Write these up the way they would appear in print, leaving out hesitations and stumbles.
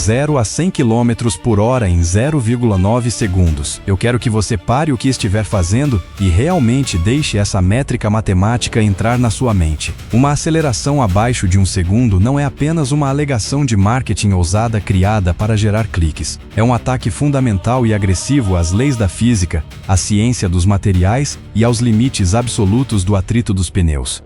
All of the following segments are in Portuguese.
0 a 100 km por hora em 0,9 segundos. Eu quero que você pare o que estiver fazendo e realmente deixe essa métrica matemática entrar na sua mente. Uma aceleração abaixo de 1 segundo não é apenas uma alegação de marketing ousada criada para gerar cliques. É um ataque fundamental e agressivo às leis da física, à ciência dos materiais e aos limites absolutos do atrito dos pneus.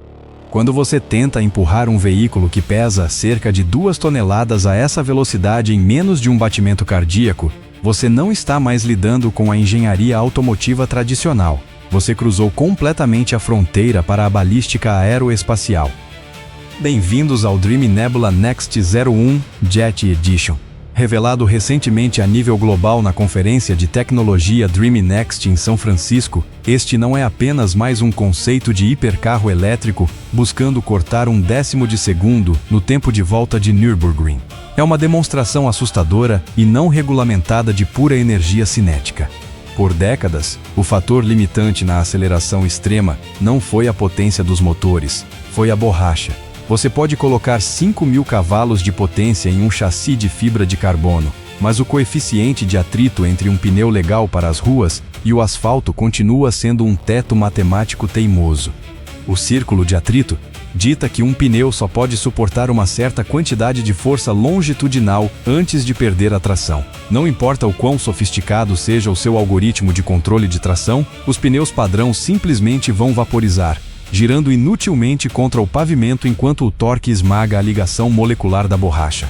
Quando você tenta empurrar um veículo que pesa cerca de 2 toneladas a essa velocidade em menos de um batimento cardíaco, você não está mais lidando com a engenharia automotiva tradicional. Você cruzou completamente a fronteira para a balística aeroespacial. Bem-vindos ao Dream Nebula Next 01 Jet Edition. Revelado recentemente a nível global na conferência de tecnologia Dream Next em São Francisco, este não é apenas mais um conceito de hipercarro elétrico buscando cortar 1/10 de segundo no tempo de volta de Nürburgring. É uma demonstração assustadora e não regulamentada de pura energia cinética. Por décadas, o fator limitante na aceleração extrema não foi a potência dos motores, foi a borracha. Você pode colocar 5.000 cavalos de potência em um chassi de fibra de carbono, mas o coeficiente de atrito entre um pneu legal para as ruas e o asfalto continua sendo um teto matemático teimoso. O círculo de atrito dita que um pneu só pode suportar uma certa quantidade de força longitudinal antes de perder a tração. Não importa o quão sofisticado seja o seu algoritmo de controle de tração, os pneus padrão simplesmente vão vaporizar, girando inutilmente contra o pavimento enquanto o torque esmaga a ligação molecular da borracha.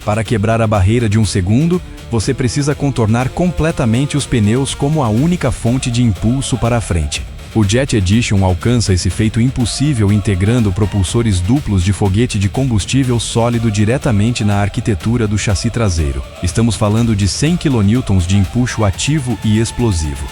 Para quebrar a barreira de 1 segundo, você precisa contornar completamente os pneus como a única fonte de impulso para a frente. O Jet Edition alcança esse feito impossível integrando propulsores duplos de foguete de combustível sólido diretamente na arquitetura do chassi traseiro. Estamos falando de 100 kN de empuxo ativo e explosivo.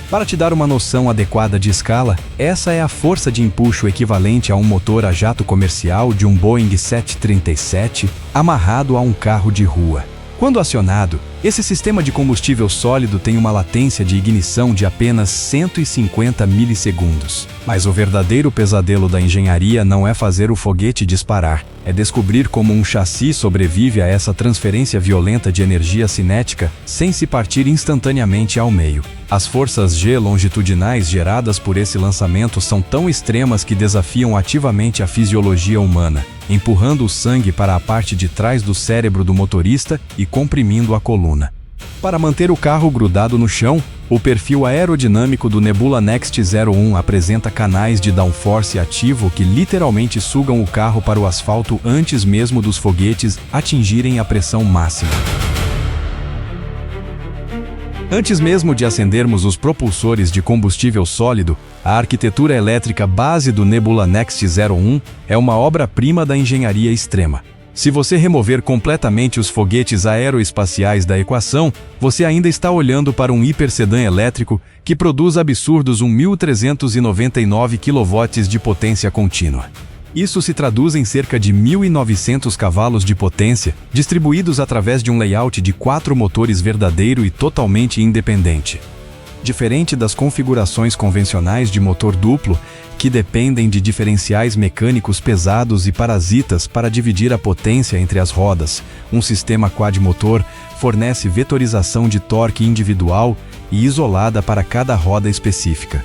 Para te dar uma noção adequada de escala, essa é a força de empuxo equivalente a um motor a jato comercial de um Boeing 737 amarrado a um carro de rua. Quando acionado, esse sistema de combustível sólido tem uma latência de ignição de apenas 150 milissegundos. Mas o verdadeiro pesadelo da engenharia não é fazer o foguete disparar, é descobrir como um chassi sobrevive a essa transferência violenta de energia cinética sem se partir instantaneamente ao meio. As forças G longitudinais geradas por esse lançamento são tão extremas que desafiam ativamente a fisiologia humana, empurrando o sangue para a parte de trás do cérebro do motorista e comprimindo a coluna. Para manter o carro grudado no chão, o perfil aerodinâmico do Nebula Next 01 apresenta canais de downforce ativo que literalmente sugam o carro para o asfalto antes mesmo dos foguetes atingirem a pressão máxima. Antes mesmo de acendermos os propulsores de combustível sólido, a arquitetura elétrica base do Nebula Next 01 é uma obra-prima da engenharia extrema. Se você remover completamente os foguetes aeroespaciais da equação, você ainda está olhando para um hipersedã elétrico que produz absurdos 1.399 kW de potência contínua. Isso se traduz em cerca de 1.900 cavalos de potência, distribuídos através de um layout de 4 motores verdadeiro e totalmente independente. Diferente das configurações convencionais de motor duplo, que dependem de diferenciais mecânicos pesados e parasitas para dividir a potência entre as rodas, um sistema quadmotor fornece vetorização de torque individual e isolada para cada roda específica.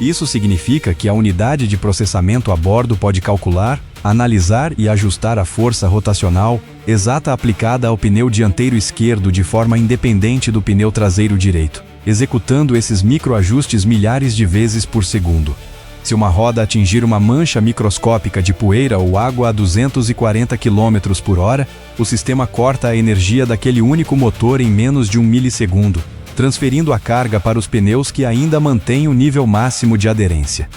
Isso significa que a unidade de processamento a bordo pode calcular, analisar e ajustar a força rotacional exata aplicada ao pneu dianteiro esquerdo de forma independente do pneu traseiro direito, executando esses microajustes milhares de vezes por segundo. Se uma roda atingir uma mancha microscópica de poeira ou água a 240 km por hora, o sistema corta a energia daquele único motor em menos de 1 milissegundo, transferindo a carga para os pneus que ainda mantêm o nível máximo de aderência.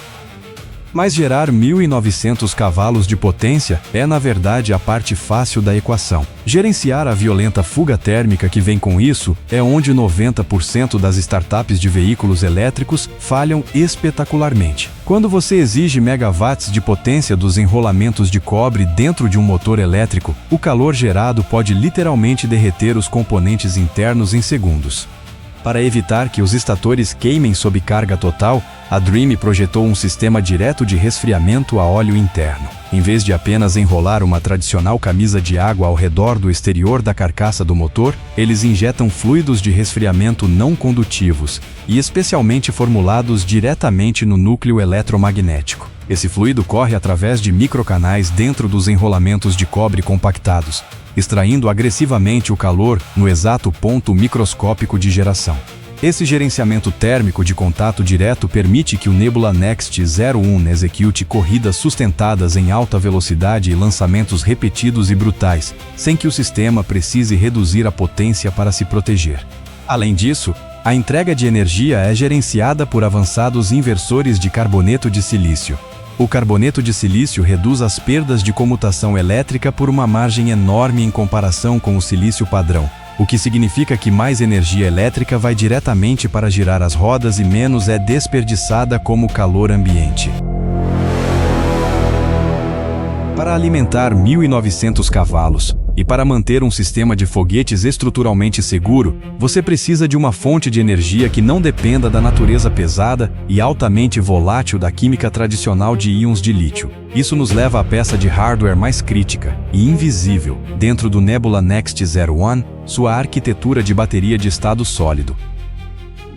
Mas gerar 1.900 cavalos de potência é, na verdade, a parte fácil da equação. Gerenciar a violenta fuga térmica que vem com isso é onde 90% das startups de veículos elétricos falham espetacularmente. Quando você exige megawatts de potência dos enrolamentos de cobre dentro de um motor elétrico, o calor gerado pode literalmente derreter os componentes internos em segundos. Para evitar que os estatores queimem sob carga total, a Dreame projetou um sistema direto de resfriamento a óleo interno. Em vez de apenas enrolar uma tradicional camisa de água ao redor do exterior da carcaça do motor, eles injetam fluidos de resfriamento não condutivos e especialmente formulados diretamente no núcleo eletromagnético. Esse fluido corre através de microcanais dentro dos enrolamentos de cobre compactados, extraindo agressivamente o calor no exato ponto microscópico de geração. Esse gerenciamento térmico de contato direto permite que o Nebula Next 01 execute corridas sustentadas em alta velocidade e lançamentos repetidos e brutais, sem que o sistema precise reduzir a potência para se proteger. Além disso, a entrega de energia é gerenciada por avançados inversores de carboneto de silício. O carboneto de silício reduz as perdas de comutação elétrica por uma margem enorme em comparação com o silício padrão, o que significa que mais energia elétrica vai diretamente para girar as rodas e menos é desperdiçada como calor ambiente. Para alimentar 1.900 cavalos e para manter um sistema de foguetes estruturalmente seguro, você precisa de uma fonte de energia que não dependa da natureza pesada e altamente volátil da química tradicional de íons de lítio. Isso nos leva à peça de hardware mais crítica e invisível dentro do Nebula Next 01, sua arquitetura de bateria de estado sólido.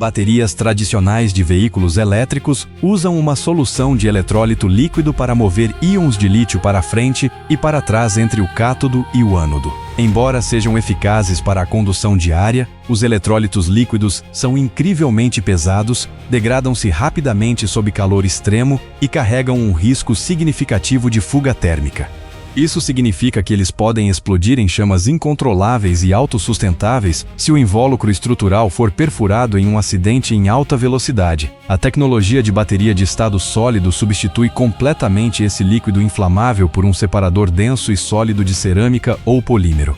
Baterias tradicionais de veículos elétricos usam uma solução de eletrólito líquido para mover íons de lítio para frente e para trás entre o cátodo e o ânodo. Embora sejam eficazes para a condução diária, os eletrólitos líquidos são incrivelmente pesados, degradam-se rapidamente sob calor extremo e carregam um risco significativo de fuga térmica. Isso significa que eles podem explodir em chamas incontroláveis e autossustentáveis se o invólucro estrutural for perfurado em um acidente em alta velocidade. A tecnologia de bateria de estado sólido substitui completamente esse líquido inflamável por um separador denso e sólido de cerâmica ou polímero.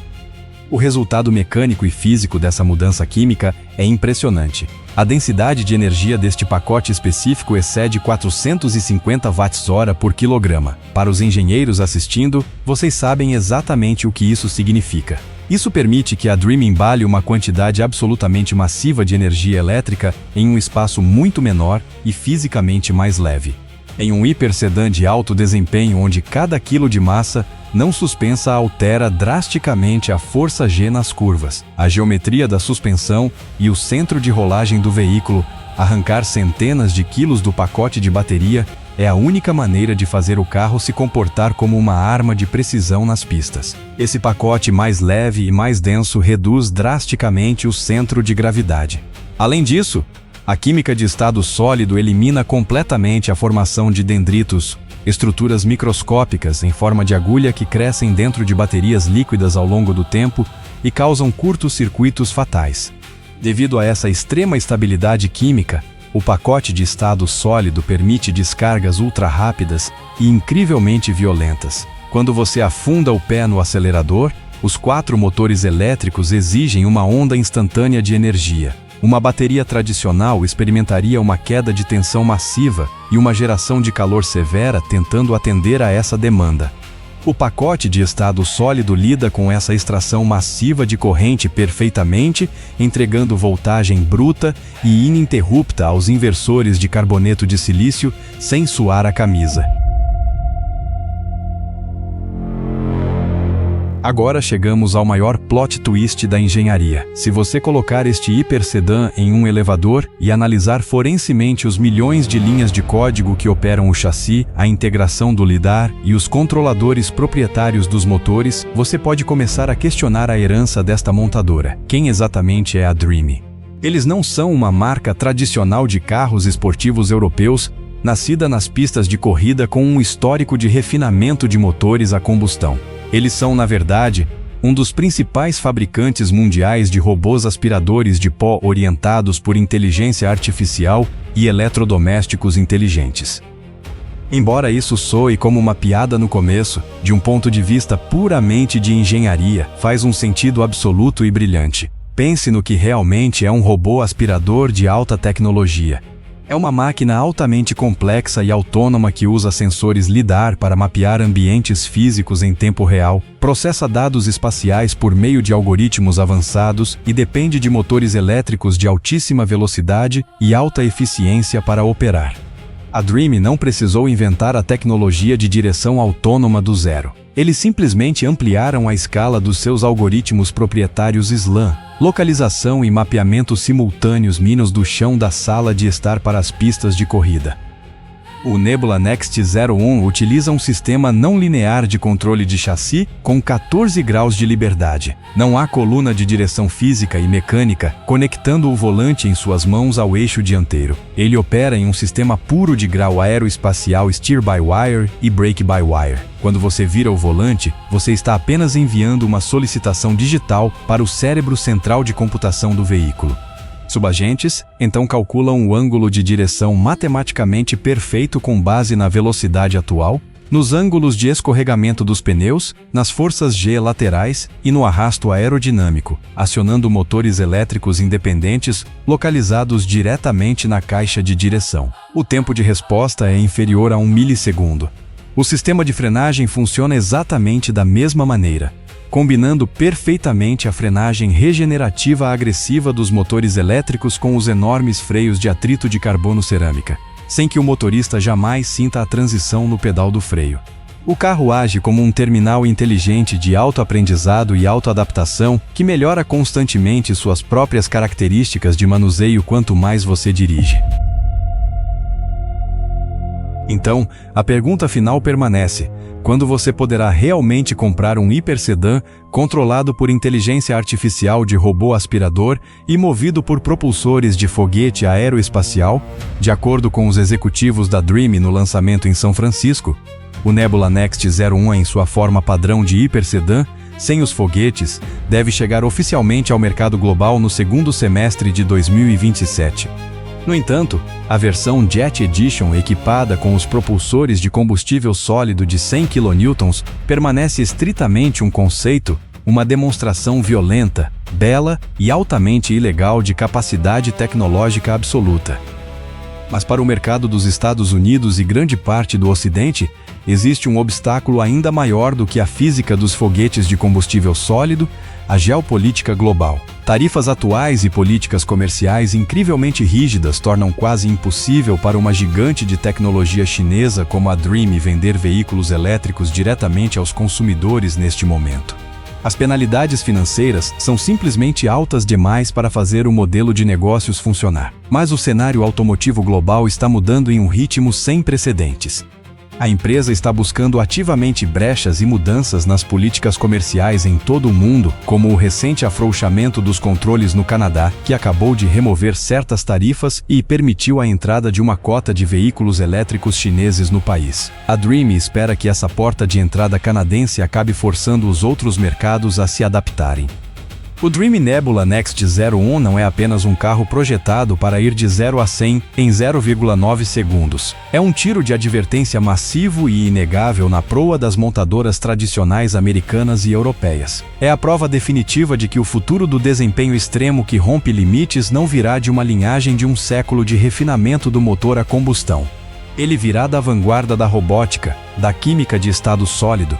O resultado mecânico e físico dessa mudança química é impressionante. A densidade de energia deste pacote específico excede 450 watts-hora por quilograma. Para os engenheiros assistindo, vocês sabem exatamente o que isso significa. Isso permite que a Dreame embale uma quantidade absolutamente massiva de energia elétrica em um espaço muito menor e fisicamente mais leve. Em um hipersedã de alto desempenho onde cada quilo de massa não suspensa altera drasticamente a força G nas curvas, a geometria da suspensão e o centro de rolagem do veículo, arrancar centenas de quilos do pacote de bateria é a única maneira de fazer o carro se comportar como uma arma de precisão nas pistas. Esse pacote mais leve e mais denso reduz drasticamente o centro de gravidade. Além disso, a química de estado sólido elimina completamente a formação de dendritos, estruturas microscópicas em forma de agulha que crescem dentro de baterias líquidas ao longo do tempo e causam curtos-circuitos fatais. Devido a essa extrema estabilidade química, o pacote de estado sólido permite descargas ultra-rápidas e incrivelmente violentas. Quando você afunda o pé no acelerador, os 4 motores elétricos exigem uma onda instantânea de energia. Uma bateria tradicional experimentaria uma queda de tensão massiva e uma geração de calor severa tentando atender a essa demanda. O pacote de estado sólido lida com essa extração massiva de corrente perfeitamente, entregando voltagem bruta e ininterrupta aos inversores de carboneto de silício sem suar a camisa. Agora chegamos ao maior plot twist da engenharia. Se você colocar este hipersedã em um elevador e analisar forensemente os milhões de linhas de código que operam o chassi, a integração do lidar e os controladores proprietários dos motores, você pode começar a questionar a herança desta montadora. Quem exatamente é a Dreame? Eles não são uma marca tradicional de carros esportivos europeus, nascida nas pistas de corrida com um histórico de refinamento de motores a combustão. Eles são, na verdade, um dos principais fabricantes mundiais de robôs aspiradores de pó orientados por inteligência artificial e eletrodomésticos inteligentes. Embora isso soe como uma piada no começo, de um ponto de vista puramente de engenharia, faz um sentido absoluto e brilhante. Pense no que realmente é um robô aspirador de alta tecnologia. É uma máquina altamente complexa e autônoma que usa sensores LiDAR para mapear ambientes físicos em tempo real, processa dados espaciais por meio de algoritmos avançados e depende de motores elétricos de altíssima velocidade e alta eficiência para operar. A Dreame não precisou inventar a tecnologia de direção autônoma do zero. Eles simplesmente ampliaram a escala dos seus algoritmos proprietários SLAM, localização e mapeamento simultâneos minos do chão da sala de estar para as pistas de corrida. O Nebula Next 01 utiliza um sistema não linear de controle de chassi com 14 graus de liberdade. Não há coluna de direção física e mecânica conectando o volante em suas mãos ao eixo dianteiro. Ele opera em um sistema puro de grau aeroespacial Steer-by-Wire e Brake-by-Wire. Quando você vira o volante, você está apenas enviando uma solicitação digital para o cérebro central de computação do veículo. Subagentes, então, calculam o ângulo de direção matematicamente perfeito com base na velocidade atual, nos ângulos de escorregamento dos pneus, nas forças G laterais e no arrasto aerodinâmico, acionando motores elétricos independentes localizados diretamente na caixa de direção. O tempo de resposta é inferior a 1 milissegundo. O sistema de frenagem funciona exatamente da mesma maneira, combinando perfeitamente a frenagem regenerativa agressiva dos motores elétricos com os enormes freios de atrito de carbono cerâmica, sem que o motorista jamais sinta a transição no pedal do freio. O carro age como um terminal inteligente de autoaprendizado e autoadaptação que melhora constantemente suas próprias características de manuseio quanto mais você dirige. Então, a pergunta final permanece: quando você poderá realmente comprar um hipersedã controlado por inteligência artificial de robô aspirador e movido por propulsores de foguete aeroespacial? De acordo com os executivos da Dreame no lançamento em São Francisco, o Nebula Next 01 em sua forma padrão de hipersedã, sem os foguetes, deve chegar oficialmente ao mercado global no segundo semestre de 2027. No entanto, a versão Jet Edition equipada com os propulsores de combustível sólido de 100 kN permanece estritamente um conceito, uma demonstração violenta, bela e altamente ilegal de capacidade tecnológica absoluta. Mas para o mercado dos Estados Unidos e grande parte do Ocidente, existe um obstáculo ainda maior do que a física dos foguetes de combustível sólido: a geopolítica global. Tarifas atuais e políticas comerciais incrivelmente rígidas tornam quase impossível para uma gigante de tecnologia chinesa como a Dreame vender veículos elétricos diretamente aos consumidores neste momento. As penalidades financeiras são simplesmente altas demais para fazer o modelo de negócios funcionar. Mas o cenário automotivo global está mudando em um ritmo sem precedentes. A empresa está buscando ativamente brechas e mudanças nas políticas comerciais em todo o mundo, como o recente afrouxamento dos controles no Canadá, que acabou de remover certas tarifas e permitiu a entrada de uma cota de veículos elétricos chineses no país. A Dreame espera que essa porta de entrada canadense acabe forçando os outros mercados a se adaptarem. O Dreame Nebula Next 01 não é apenas um carro projetado para ir de 0 a 100 em 0,9 segundos. É um tiro de advertência massivo e inegável na proa das montadoras tradicionais americanas e europeias. É a prova definitiva de que o futuro do desempenho extremo que rompe limites não virá de uma linhagem de um século de refinamento do motor a combustão. Ele virá da vanguarda da robótica, da química de estado sólido,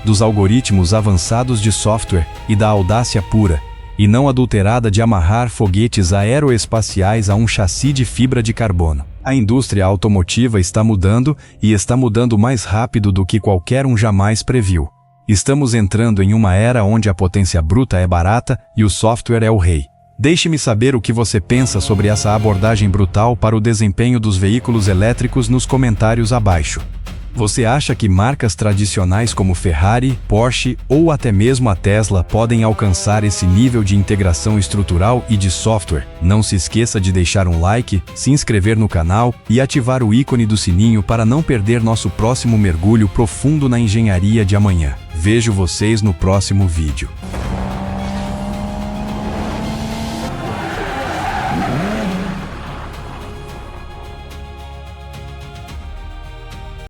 dos algoritmos avançados de software e da audácia pura e não adulterada de amarrar foguetes aeroespaciais a um chassi de fibra de carbono. A indústria automotiva está mudando e está mudando mais rápido do que qualquer um jamais previu. Estamos entrando em uma era onde a potência bruta é barata e o software é o rei. Deixe-me saber o que você pensa sobre essa abordagem brutal para o desempenho dos veículos elétricos nos comentários abaixo. Você acha que marcas tradicionais como Ferrari, Porsche ou até mesmo a Tesla podem alcançar esse nível de integração estrutural e de software? Não se esqueça de deixar um like, se inscrever no canal e ativar o ícone do sininho para não perder nosso próximo mergulho profundo na engenharia de amanhã. Vejo vocês no próximo vídeo.